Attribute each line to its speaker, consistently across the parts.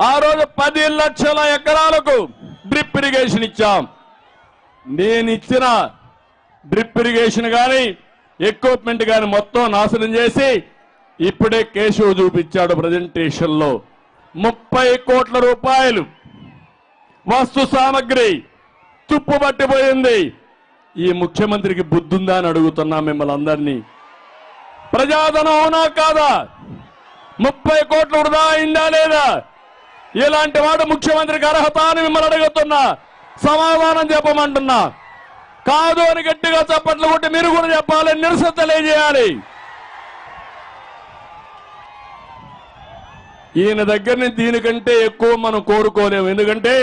Speaker 1: ఆ రోజు 10 లక్షల ఎకరాలకు డ్రిప్ ఇరిగేషన్ ఇచ్చాం. నేను ఇచ్చిన డ్రిప్ ఇరిగేషన్ కానీ ఎక్విప్మెంట్ కానీ మొత్తం నాశనం చేసి ఇప్పుడే కేశవ్ చూపించాడు ప్రజెంటేషన్లో 30 కోట్ల రూపాయలు వస్తు సామగ్రి తుప్పుపట్టిపోయింది. ఈ ముఖ్యమంత్రికి బుద్ధుందా అని అడుగుతున్నా మిమ్మల్ని అందరినీ. ప్రజాధనం అవునా కాదా? 30 కోట్లు వృధా అయిందా లేదా? ఇలాంటి వాడు ముఖ్యమంత్రికి అర్హత అని మిమ్మల్ని అడుగుతున్నా. సమాధానం చెప్పమంటున్నా. కాదు అని గట్టిగా చప్పట్లు కొట్టి మీరు కూడా చెప్పాలి, నిరసన తెలియజేయాలి. ఈయన దగ్గర నుంచి దీనికంటే ఎక్కువ మనం కోరుకోలేము. ఎందుకంటే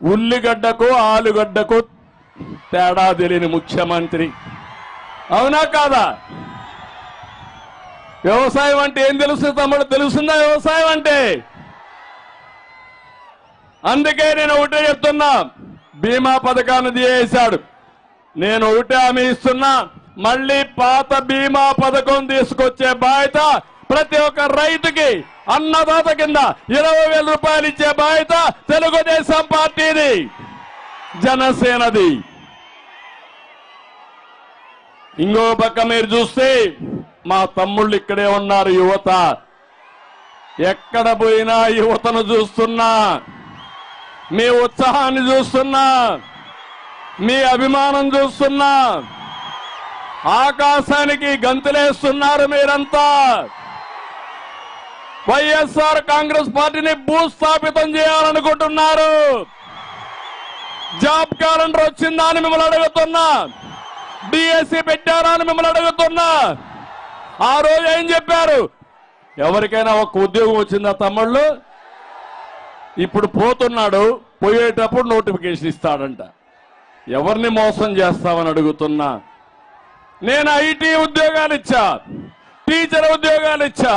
Speaker 1: ఉల్లిగడ్డకు ఆలుగడ్డకు తేడా తెలియని ముఖ్యమంత్రి. అవునా కాదా? వ్యవసాయం అంటే ఏం తెలుస్తుంది తమ్ముడు? తెలుస్తుందా వ్యవసాయం అంటే? అందుకే నేను ఒకటే చెప్తున్నా, బీమా పథకాన్ని తీసేశాడు. నేను ఒకటే హామీ ఇస్తున్నా, మళ్ళీ పాత బీమా పథకం తీసుకొచ్చే బాధ్యత ప్రతి ఒక్క రైతుకి అన్నదాత కింద 20,000 రూపాయలు ఇచ్చే బాధ్యత తెలుగుదేశం పార్టీది, జనసేనది. ఇంకో పక్క మీరు చూస్తే మా తమ్ముళ్ళు ఇక్కడే ఉన్నారు. యువత ఎక్కడ పోయినా యువతను చూస్తున్నా, మీ ఉత్సాహాన్ని చూస్తున్నా, మీ అభిమానం చూస్తున్నా. ఆకాశానికి గంతులేస్తున్నారు మీరంతా. వైఎస్ఆర్ కాంగ్రెస్ పార్టీని భూస్థాపితం చేయాలనుకుంటున్నారు. జాబ్ క్యాలెండర్ వచ్చిందా అని మిమ్మల్ని అడుగుతున్నా. డిఎస్సి పెట్టారా అని మిమ్మల్ని అడుగుతున్నా. ఆ రోజు ఏం చెప్పారు? ఎవరికైనా ఒక ఉద్యోగం వచ్చిందా తమ్ముళ్ళు? ఇప్పుడు పోతున్నాడు, పోయేటప్పుడు నోటిఫికేషన్ ఇస్తాడంట. ఎవరిని మోసం చేస్తామని అడుగుతున్నా. నేను ఐటీ ఉద్యోగాలు ఇచ్చా, టీచర్ ఉద్యోగాలు ఇచ్చా.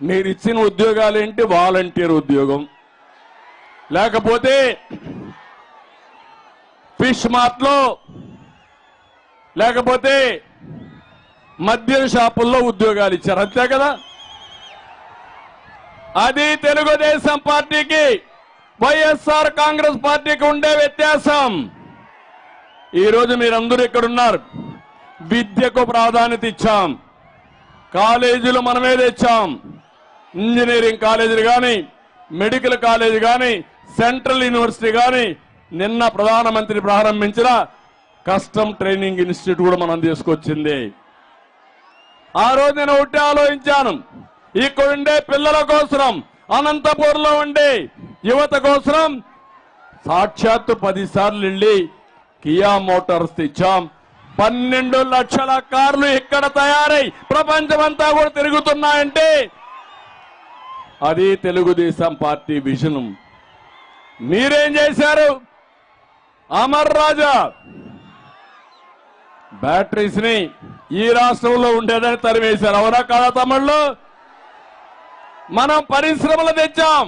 Speaker 1: మీరు ఇచ్చిన ఉద్యోగాలు ఏంటి? వాలంటీర్ ఉద్యోగం, లేకపోతే ఫిష్ మార్ట్లో, లేకపోతే మద్యం షాపుల్లో ఉద్యోగాలు ఇచ్చారు. అంతే కదా? అది తెలుగుదేశం పార్టీకి వైఎస్ఆర్ కాంగ్రెస్ పార్టీకి ఉండే వ్యత్యాసం. ఈరోజు మీరందరూ ఇక్కడున్నారు. విద్యకు ప్రాధాన్యత ఇచ్చాం. కాలేజీలు మనమే తెచ్చాం. ఇంజనీరింగ్ కాలేజీలు కానీ, మెడికల్ కాలేజీ కానీ, సెంట్రల్ యూనివర్సిటీ కానీ, నిన్న ప్రధానమంత్రి ప్రారంభించిన కస్టమ్ ట్రైనింగ్ ఇన్స్టిట్యూట్ కూడా మనం తీసుకొచ్చింది. ఆ రోజు నేను ఒకటి ఆలోచించాను, ఇక్కడుండే పిల్లల కోసం, అనంతపూర్లో ఉండే యువత కోసం సాక్షాత్తు 10 సార్లు వెళ్ళి కియా మోటార్స్ తెచ్చాం. 12 లక్షల కార్లు ఇక్కడ తయారై ప్రపంచమంతా కూడా తిరుగుతున్నాయంటే అది తెలుగుదేశం పార్టీ విజన్. మీరేం చేశారు? అమర్ రాజా బ్యాటరీస్ ని ఈ రాష్ట్రంలో ఉండేదని తరివేశారు. అవునా కాదా తమ్ముళ్ళు? మనం పరిశ్రమలు తెచ్చాం.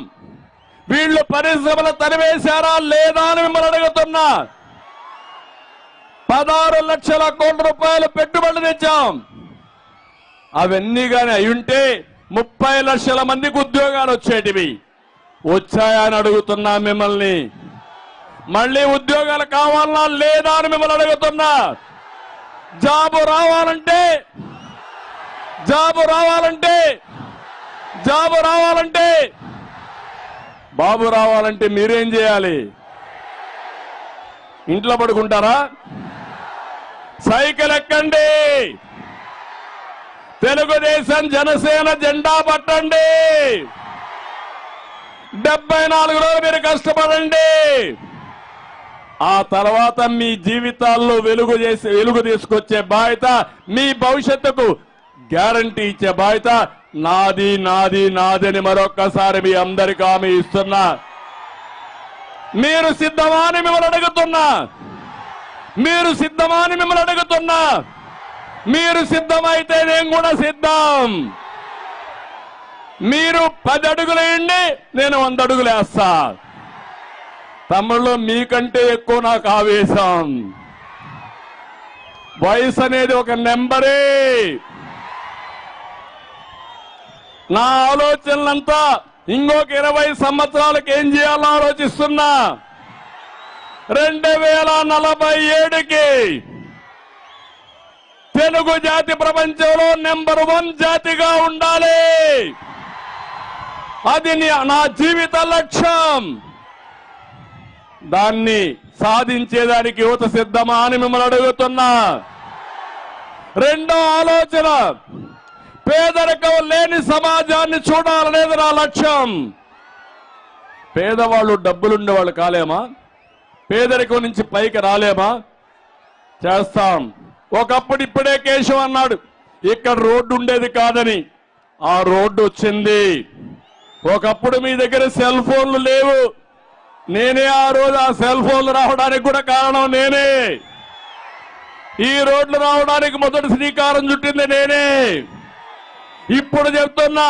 Speaker 1: వీళ్ళు పరిశ్రమలు తరివేశారా లేదా అని మిమ్మల్ని అడుగుతున్నా. 16 లక్షల కోట్ల రూపాయలు పెట్టుబడులు తెచ్చాం. అవన్నీ కానీ అయ్యుంటే 30 లక్షల మందికి ఉద్యోగాలు వచ్చేటివి. వచ్చాయా అని అడుగుతున్నా మిమ్మల్ని. మళ్ళీ ఉద్యోగాలు కావాలన్నా లేదా అని మిమ్మల్ని అడుగుతున్నా. జాబు రావాలంటే బాబు రావాలంటే మీరేం చేయాలి? ఇంట్లో పడుకుంటారా? సైకిల్ ఎక్కండి, తెలుగుదేశం జనసేన జెండా పట్టండి, 74 రోజులు మీరు కష్టపడండి. ఆ తర్వాత మీ జీవితాల్లో వెలుగు తీసుకొచ్చే బాధ్యత, మీ భవిష్యత్తుకు గ్యారంటీ ఇచ్చే బాధ్యత నాది నాది నాదని మరొక్కసారి మీ అందరికీ హామీ ఇస్తున్నా. మీరు సిద్ధమా అని మిమ్మల్ని అడుగుతున్నా. మీరు సిద్ధమైతే నేను కూడా సిద్ధం. మీరు 10 అడుగులు వేయండి, నేను 100 అడుగులు వేస్తా. తమ్ముళ్ళు, మీకంటే ఎక్కువ నాకు ఆవేశం. వయసు అనేది ఒక నెంబరే. నా ఆలోచనలంతా ఇంకొక 20 సంవత్సరాలకు ఏం చేయాలో ఆలోచిస్తున్నా. 2047కి తెలుగు జాతి ప్రపంచంలో నెంబర్ 1 జాతిగా ఉండాలి. అది నా జీవిత లక్ష్యం. దాన్ని సాధించేదానికి యువత సిద్ధమా అని మిమ్మల్ని అడుగుతున్నా. రెండో ఆలోచన, పేదరికం లేని సమాజాన్ని చూడాలనేది నా లక్ష్యం. పేదవాళ్ళు డబ్బులుండే వాళ్ళు కాలేమా? పేదరికం నుంచి పైకి రాలేమా? చేస్తాం. ఒకప్పుడు ఇప్పుడే కేశవ్ అన్నాడు ఇక్కడ రోడ్డు ఉండేది కాదని. ఆ రోడ్డు వచ్చింది. ఒకప్పుడు మీ దగ్గర సెల్ ఫోన్లు లేవు. నేనే ఆ రోజు ఆ సెల్ ఫోన్లు రావడానికి కూడా కారణం నేనే. ఈ రోడ్లు రావడానికి మొదటి శ్రీకారం చుట్టింది నేనే. ఇప్పుడు చెప్తున్నా,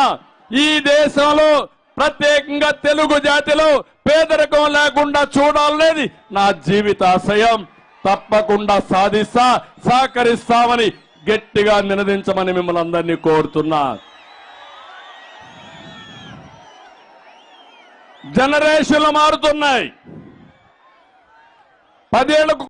Speaker 1: ఈ దేశంలో ప్రత్యేకంగా తెలుగు జాతిలో పేదరికం లేకుండా చూడాలనేది నా జీవితాశయం. తప్పకుండా సహకరిస్తామని గట్టిగా నినదించమని మిమ్మల్ని అందరినీ కోరుతున్నా. జనరేషన్లు మారుతున్నాయి. 10 ఏళ్లకు